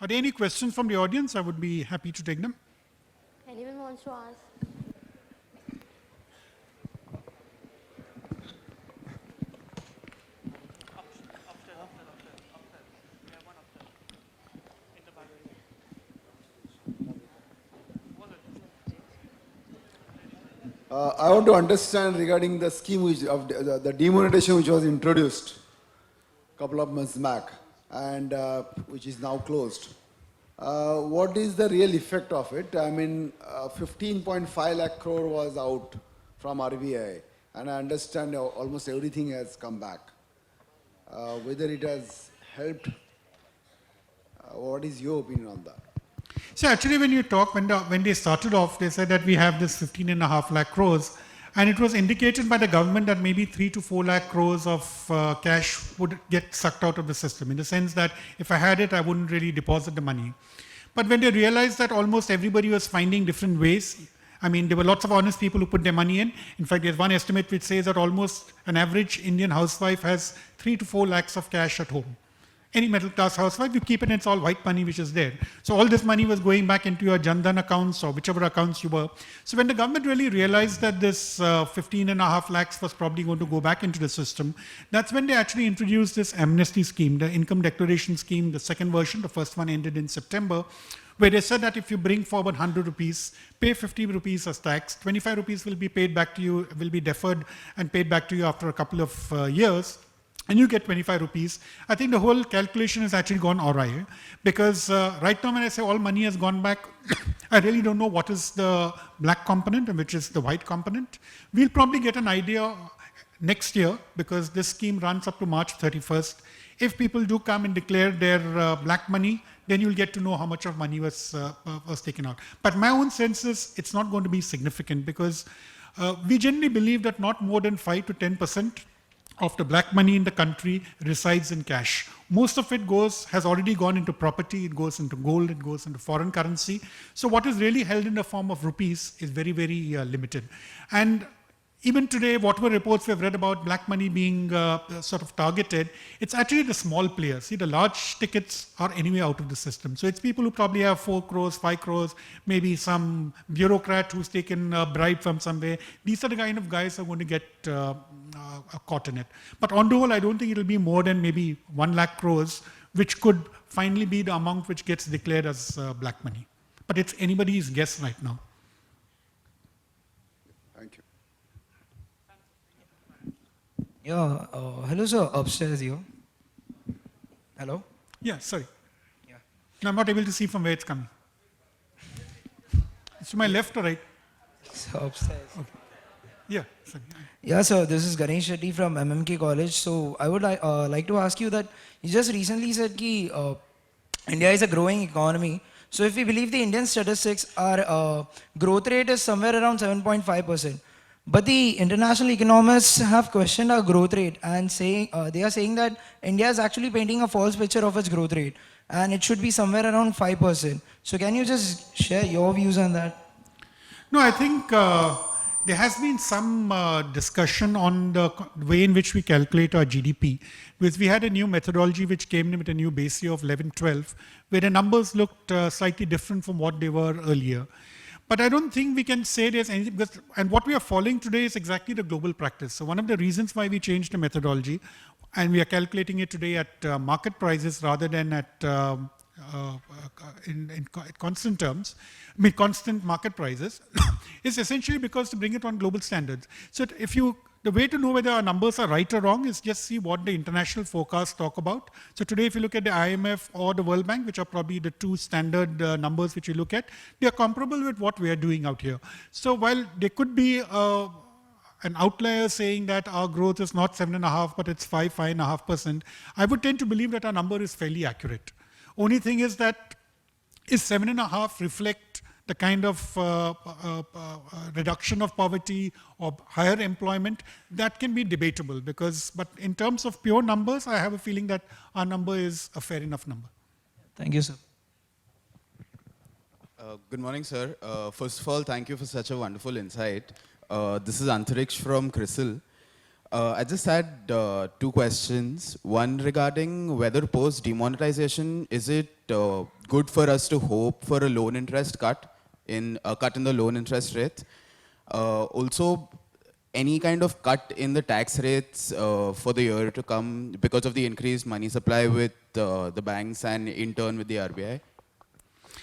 Are there any questions from the audience? I would be happy to take them. Anyone wants to ask? I want to understand regarding the scheme of the demonetization which was introduced a couple of months back and which is now closed. What is the real effect of it? I mean, 15.5 lakh crore was out from RBI, and I understand almost everything has come back. Whether it has helped, what is your opinion on that? So actually when you talk, when they started off, they said that we have this 15.5 lakh crores, and it was indicated by the government that maybe 3 to 4 lakh crores of cash would get sucked out of the system, in the sense that if I had it, I wouldn't really deposit the money. But when they realized that almost everybody was finding different ways, I mean, there were lots of honest people who put their money in. In fact, there's one estimate which says that almost an average Indian housewife has 3 to 4 lakhs of cash at home. Any middle class housewife, you keep it, and it's all white money which is there. So all this money was going back into your Jan Dhan accounts or whichever accounts you were. So when the government really realized that this 15.5 lakhs was probably going to go back into the system, that's when they actually introduced this amnesty scheme, the income declaration scheme, the second version. The first one ended in September, where they said that if you bring forward 100 rupees, pay 50 rupees as tax, 25 rupees will be paid back to you, will be deferred and paid back to you after a couple of years, and you get 25 rupees. I think the whole calculation has actually gone awry, because right now when I say all money has gone back, I really don't know what is the black component and which is the white component. We'll probably get an idea next year, because this scheme runs up to March 31st. If people do come and declare their black money, then you'll get to know how much of money was taken out. But my own sense is it's not going to be significant, because we generally believe that not more than 5 to 10% of the black money in the country resides in cash. Most of it has already gone into property, it goes into gold, it goes into foreign currency. So what is really held in the form of rupees is very, very limited. And even today, whatever reports we've read about black money being sort of targeted, it's actually the small players. See, the large tickets are anyway out of the system. So it's people who probably have 4 crores, 5 crores, maybe some bureaucrat who's taken a bribe from somewhere. These are the kind of guys who are going to get caught in it. But on the whole, I don't think it'll be more than maybe 1 lakh crores, which could finally be the amount which gets declared as black money. But it's anybody's guess right now. Thank you. Yeah, hello sir, upstairs here. Hello? Yeah, sorry. Yeah. No, I'm not able to see from where it's coming. It's to my left or right? So upstairs. Okay. Yeah, sorry. Yeah, sir, this is Ganesh Shetty from MMK College. So I would like to ask you that you just recently said that India is a growing economy. So if we believe the Indian statistics, our growth rate is somewhere around 7.5%. But the international economists have questioned our growth rate and they are saying that India is actually painting a false picture of its growth rate and it should be somewhere around 5%. So can you just share your views on that? No, I think there has been some discussion on the way in which we calculate our GDP, because we had a new methodology which came in with a new base year of 11-12, where the numbers looked slightly different from what they were earlier. But I don't think we can say there's anything, because, and what we are following today is exactly the global practice. So one of the reasons why we changed the methodology, and we are calculating it today at market prices rather than at in constant terms, I mean constant market prices, is essentially because to bring it on global standards. So if you, the way to know whether our numbers are right or wrong is just see what the international forecasts talk about. So today if you look at the IMF or the World Bank, which are probably the two standard numbers which you look at, they are comparable with what we are doing out here. So while there could be an outlier saying that our growth is not 7.5%, but it's 5.5%, I would tend to believe that our number is fairly accurate. Only thing is that, is 7.5 reflect the kind of reduction of poverty or higher employment? That can be debatable because, but in terms of pure numbers, I have a feeling that our number is a fair enough number. Thank you, sir. Good morning, sir. First of all, thank you for such a wonderful insight. This is Antariksh from CRISIL. I just had two questions. One regarding whether post-demonetization, is it good for us to hope for a loan interest cut in the loan interest rate? Also, any kind of cut in the tax rates for the year to come because of the increased money supply with the banks and in turn with the RBI?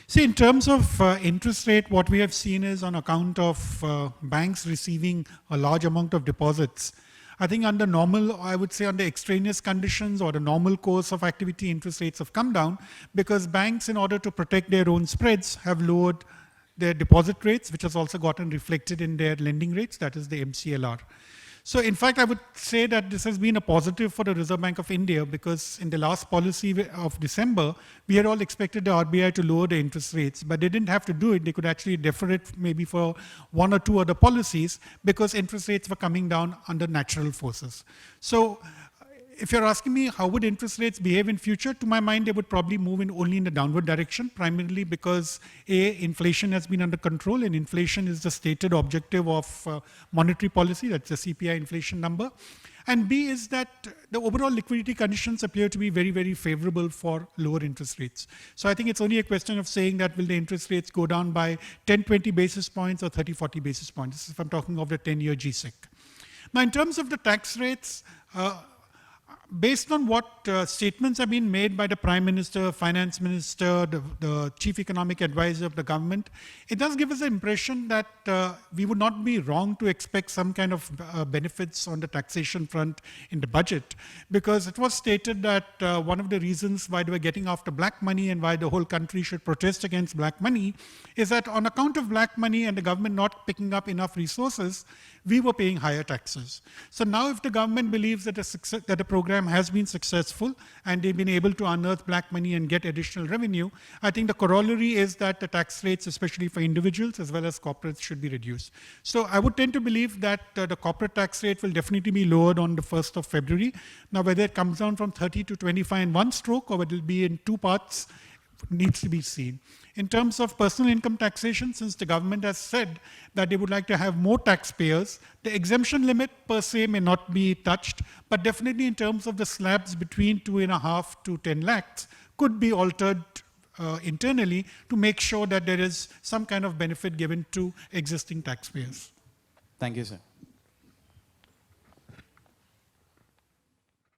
See, in terms of interest rate, what we have seen is on account of banks receiving a large amount of deposits. I think under normal, I would say under extraneous conditions or the normal course of activity, interest rates have come down because banks, in order to protect their own spreads, have lowered their deposit rates, which has also gotten reflected in their lending rates, that is the MCLR. So in fact, I would say that this has been a positive for the Reserve Bank of India because in the last policy of December, we had all expected the RBI to lower the interest rates, but they didn't have to do it. They could actually defer it maybe for one or two other policies because interest rates were coming down under natural forces. So if you're asking me how would interest rates behave in future, to my mind, they would probably move in only in the downward direction, primarily because A, inflation has been under control, and inflation is the stated objective of monetary policy, that's the CPI inflation number. And B is that the overall liquidity conditions appear to be very, very favorable for lower interest rates. So I think it's only a question of saying that will the interest rates go down by 10, 20 basis points or 30, 40 basis points. This is if I'm talking of the 10-year GSEC. Now, in terms of the tax rates, based on what statements have been made by the Prime Minister, Finance Minister, the Chief Economic Advisor of the government, it does give us the impression that we would not be wrong to expect some kind of benefits on the taxation front in the budget, because it was stated that one of the reasons why they were getting after black money and why the whole country should protest against black money is that on account of black money and the government not picking up enough resources, we were paying higher taxes. So now if the government believes that the program has been successful and they've been able to unearth black money and get additional revenue, I think the corollary is that the tax rates, especially for individuals as well as corporates, should be reduced. So I would tend to believe that the corporate tax rate will definitely be lowered on the 1st of February. Now whether it comes down from 30 to 25 in one stroke or whether it will be in two parts needs to be seen. In terms of personal income taxation, since the government has said that they would like to have more taxpayers, the exemption limit per se may not be touched, but definitely in terms of the slabs between 2.5 to 10 lakhs could be altered internally to make sure that there is some kind of benefit given to existing taxpayers. Thank you, sir.